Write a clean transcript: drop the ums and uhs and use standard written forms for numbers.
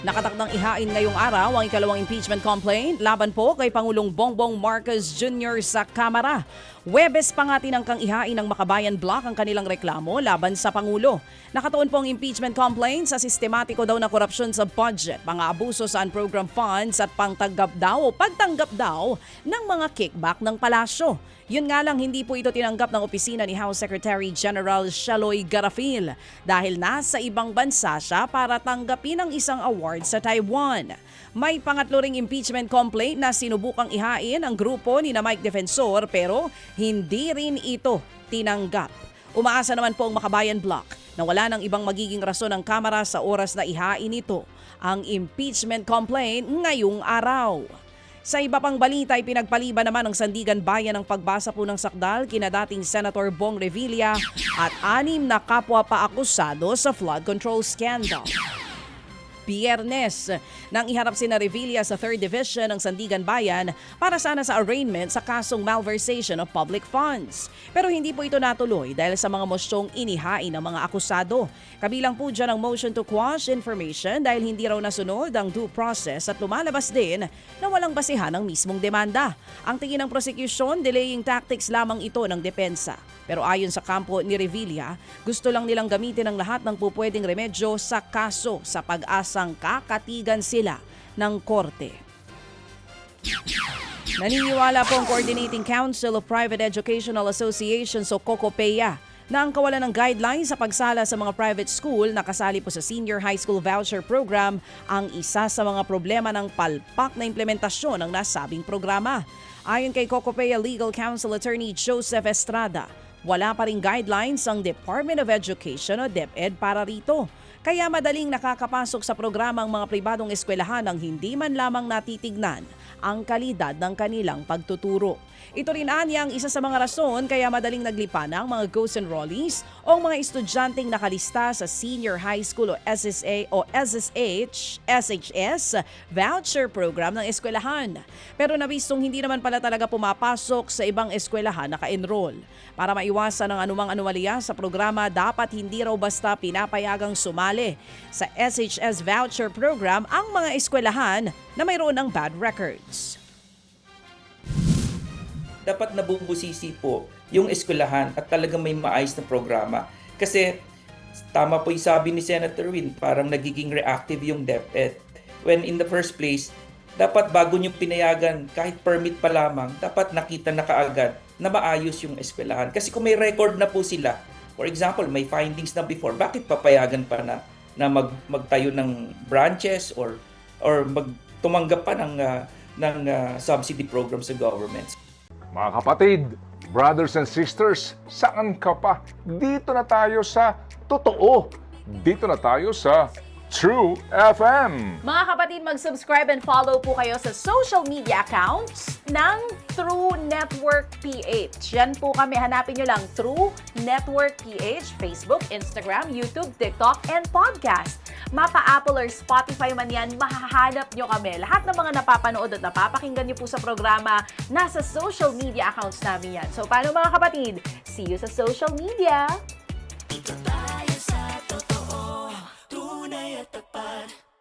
Nakatakdang ihain ngayong araw ang ikalawang impeachment complaint laban po kay Pangulong Bongbong Marcos Jr. sa Kamara. Huwebes pa nga tinangkang ihain ng Makabayan Bloc ang kanilang reklamo laban sa Pangulo. Nakatuon po ang impeachment complaint sa sistematiko daw na korupsyon sa budget, mga abuso sa unprogrammed funds at pagtanggap daw ng mga kickback ng palasyo. Yun nga lang, hindi po ito tinanggap ng opisina ni House Secretary General Sheloy Garafil dahil nasa ibang bansa siya para tanggapin ang isang award sa Taiwan. May pangatlo ring impeachment complaint na sinubukang ihain ang grupo ni Mike Defensor pero hindi rin ito tinanggap. Umaasa naman po ang Makabayan Bloc na wala nang ibang magiging rason ng Kamara sa oras na ihain ito ang impeachment complaint ngayong araw. Sa iba pang balita ay pinagpaliban naman ng Sandigan Bayan ang pagbasa po ng sakdal kina dating Senator Bong Revilla at 6 na kapwa pa akusado sa flood control scandal. Biyernes, nang iharap sina Revilla sa 3rd Division ng Sandigan Bayan para sana sa arraignment sa kasong malversation of public funds. Pero hindi po ito natuloy dahil sa mga mosyong inihain ng mga akusado. Kabilang po dyan ang motion to quash information dahil hindi raw nasunod ang due process at lumalabas din na walang basihan ng mismong demanda. Ang tingin ng prosecution, delaying tactics lamang ito ng depensa. Pero ayon sa kampo ni Revilla, gusto lang nilang gamitin ang lahat ng pupwedeng remedyo sa kaso sa pag-asang kakatigan sila ng korte. Naniniwala po ang Coordinating Council of Private Educational Associations o COCOPEA na ang kawalan ng guidelines sa pagsala sa mga private school na kasali po sa Senior High School Voucher Program ang isa sa mga problema ng palpak na implementasyon ng nasabing programa. Ayon kay COCOPEA Legal Counsel Attorney Joseph Estrada, wala pa ring guidelines ang Department of Education o DepEd para rito. Kaya madaling nakakapasok sa programa ang mga pribadong eskwelahan nang hindi man lamang natitignan ang kalidad ng kanilang pagtuturo. Ito rin anya ang isa sa mga rason kaya madaling naglipa ng mga ghost enrollees o mga estudyanteng nakalista sa Senior High School o SSA o SHS voucher program ng eskwelahan. Pero nabistong hindi naman pala talaga pumapasok sa ibang eskwelahan naka-enroll. Para maiwasan ang anumang anomalya sa programa, dapat hindi raw basta pinapayagang sumali sa SHS voucher program ang mga eskwelahan na mayroon ng bad records. Dapat nabubusisi po yung eskwelahan at talagang may maayos na programa. Kasi tama po yung sabi ni Senator Win, parang nagiging reactive yung DepEd. When in the first place, dapat bago nyo pinayagan, kahit permit pa lamang, dapat nakita na kaagad na maayos yung eskwelahan. Kasi kung may record na po sila, for example, may findings na before, bakit papayagan pa na magtayo ng branches or tumanggap pa ng subsidy program sa government? Mga kapatid, brothers and sisters, saan ka pa? Dito na tayo sa Totoo. Dito na tayo sa True FM. Mga kapatid, mag-subscribe and follow po kayo sa social media accounts ng True Network PH. Yan po kami, hanapin nyo lang True Network PH, Facebook, Instagram, YouTube, TikTok, and podcast. Mapa Apple or Spotify man yan, mahahanap nyo kami. Lahat ng mga napapanood at napapakinggan nyo po sa programa, nasa social media accounts namin yan. So paano mga kapatid? See you sa social media!